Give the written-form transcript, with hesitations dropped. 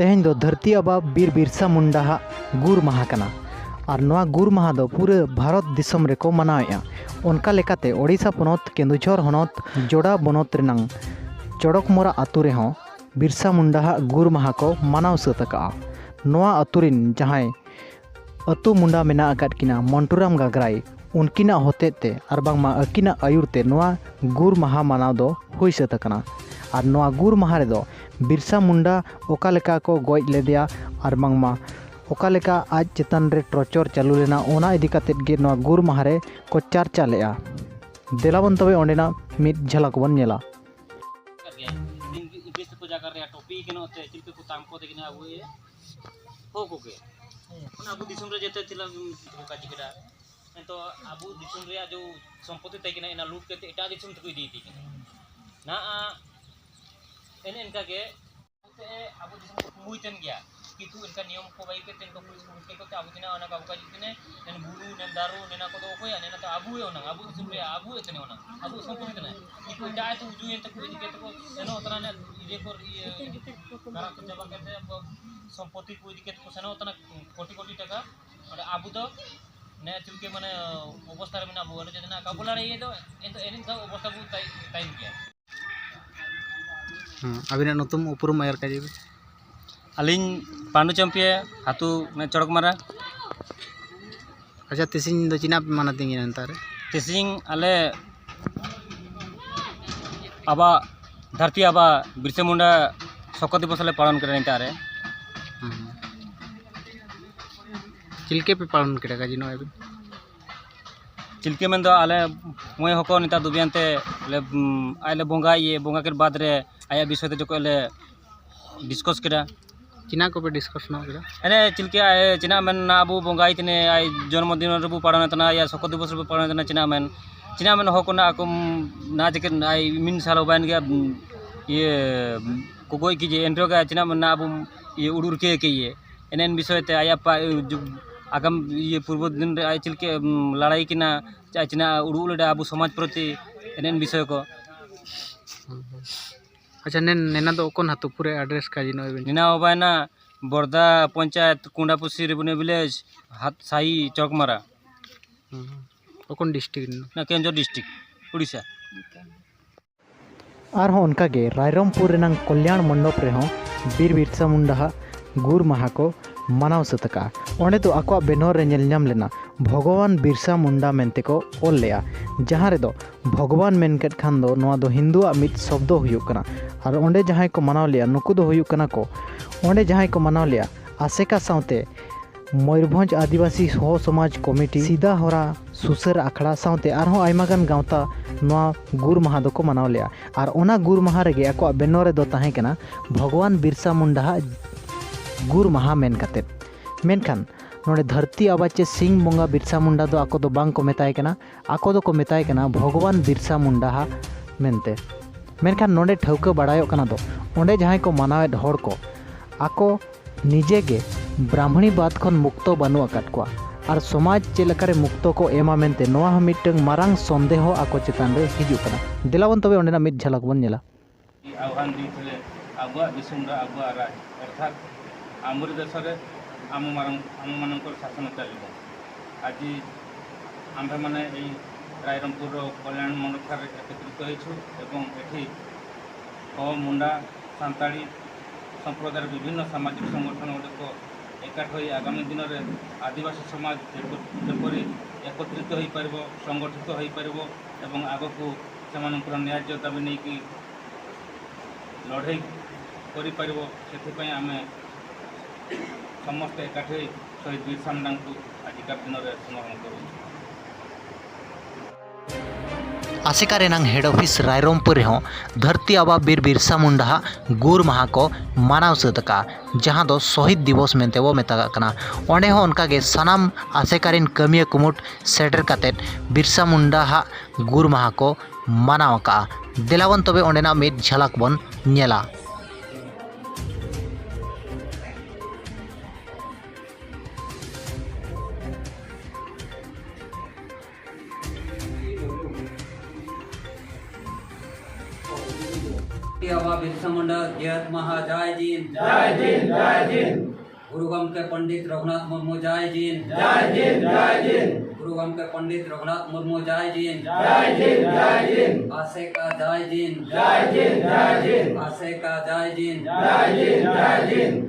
तेहें दो धरती आबा बीर बिरसा मुंडा गुर माहा कना और नवा गुर माहा दो पूरे भारत दिसम रे को मनावेआ। उनका लेकाते ओडिशा पोनोत केंदुझर होनोत जोड़ा बनोत रेनांग चड़कमोरा आतु रे हों बिरसा मुंडा गुर माहा को मनाव सतका। नवा आतुरिन जहां अतु मुंडा मेना अकाद किना मंटुराम गागराई उनकिना होतेते और बांगमा अकिना आयुरते नवा गुर माहा मनाव दो हुई सतकना। और नवा गुर माहा रे दो बिरसा मुंडा ओका लेका को गोज लेदिया और बांगमा ओका लेका आज चेतन रे टॉर्चर चालू लेना ओना इदी कातेद गे नवा गुर माहा रे को चर्चा लेआ। देलाबन तबे ओंडेना मिद झलक बन नेला। पूजा कर रहे टोपी के नोते चिलके को ताम को देखने आवे हो कोके अबु दिसुम रे जेते तिला का जिकरा तो अबु दिसुम रे जो संपत्ति तकिना इना लूट के एटा दिसुम तक इदी थी ना एन इनका के अबु दिसुम को मुइतन गया कितु इनका नियम को बाई के तिनको पुलिस को के तो अबु दिना ओना का उका जितने एन बुलू ने दारू नेना को तो कोया नेना तो अबु ए ओना अबु दिसुम रे अबु एतने ओना अबु संपत्ति तने इको एटा तो उजु एन तक इदी के तो एनो उतना ने इदे को करा के जबा के संपत्ति को इदी के तो सेनो उतना कोटी कोटी टका और अबु तो ने चुके माने अवस्था रे मेना अबु जना का बोला रे ये तो एन का अवस्था बु टाइम गया अबिना नतुम उपरुम आयर काजे अलिंग पांडु चंपिया हातु ने चड़क मारा। अच्छा तिसिंग दो चिना पे माना तिंगी नंतारे तिसिंग आले आबा धरती आबा बिरसा मुंडा शोक दिवस ले पालन करे नंतारे चिलके पे पालन करे का जिनो अबिन चिलके में दो आले मोय हको निता दुबियांते ले आले बोंगा ये बोंगा के बाद रे आया विषय ते जो ले डिस्कस करा चिना को पे डिस्कस न करा अने चिलके आए चिना में ना अबु बोंगाई तने आई जन्मदिन रबु पालन तना या शोक दिवस रबु पालन तना चिना में हको ना को ना जके आई मिन सालो बान गया ये कोगोई की जे एंट्रो का चिना में ना अबु ये उड़ुर के ये एनएन विषय ते आया आगाम ये पूर्व दिन रे आई चिलके लड़ाई किना चिना उड़ू लेडा अबु समाज प्रति एनएन विषय को। अच्छा नेना तो ओकोन हातु पूरे एड्रेस का जिनो अबिन निना ओबायना बोरदा पंचायत कुंडापुसी रिबुने विलेज हाथ साई चौकमारा ओकोन डिस्ट्रिक्ट ना केंजो डिस्ट्रिक्ट उड़ीसा और हों उनका गे रायरमपुर रेनांग कल्याण मंडप रे हों बीर बिरसा मुंडा गुर माहा को मनाव सतका। ओंडे तो आको बेनर रे नेल नाम लेना भगवान बिरसा मुंडा मेनते को ओल लेया जहाँ रे दो भगवान मेन केट खान दो नवा दो हिंदुआ मित शब्द हुयुक कना और ओंडे जहाँ को मनाव लिया नुकु दो हुयुक कना को ओंडे जहाँ को मनाव लिया आसेका साउते मयूरभंज आदिवासी हो समाज कमिटी सीधा होरा सुसर आखड़ा साउते आरहों आयमागान गावता नवा गुर माहा दो को मनाव लिया और ओना गुर माहा रेगे आको बेनर रे दो ताहें कना भगवान बिरसा मुंडा गुर माहा मेन काते मेनखान नोडे धरती आबाचे सिंह बोंगा बिरसा मुंडा दो आको दो बांग को मेताय कना आको दो को मेताय कना भगवान बिरसा मुंडा मेनते मेनखान नोडे ठौका बाड़ायो कना दो ओंडे जहां को मनावेद होड़ को आको निजे गे ब्राह्मणी बात खन मुक्तो बानु आकात को और समाज चेलकारे मुक्तो को एमा मेनते नोआ मिटंग मारांग संदेह आको चेतान रे हिजु कना दिलावन तबे ओंडेना मिट झलक बन नेला आह्वान दिथले आबुआ दिसुम रा आबुआ राज अर्थात आमर देश रे आम मानकर शासन चलो आज आम्भे मैंने रायरमपुर कल्याण मंडप ठारे एकत्रित होती मुंडा सांताड़ी संप्रदाय विभिन्न सामाजिक संगठन गुड़िक एकाठ हो आगामी दिन में आदिवासी समाज जपरी एकत्रित हो पार संगठित हो पार आग को से न्याय दाबी नहीं कि लड़े कर आम समस्त एकाठी शहीद बिरसा मुंडा को आजिका दिन में स्मरण करूँ। आसेका रेनांग हेड ऑफिस रायरमपुर रे हों धरती आबा बीर बिरसा मुंडा गुर माहा को मानाव सतका जहां दो शहीद दिवस मेनते वो मेता कना ओंडे हों उनका गे सनाम आसेकारिन कमिया कुमुट सेटर कातेट बिरसा मुंडा गुर माहा को मानाव का दिलावन तबे ओंडेना मिद झलक बन नेला। बाबा बिरसा मुंडा जयत महा जय जीन जय जिन जय जिन गुरु गमके पंडित रघुनाथ मुर्मू जय जीन जय जिन जय जिन गुरु गमके पंडित रघुनाथ मुर्मू जय जीन जय जिन जय जिन आसे का जय जीन जय जिन जय जिन आसे का जय जीन जय जिन जय जिन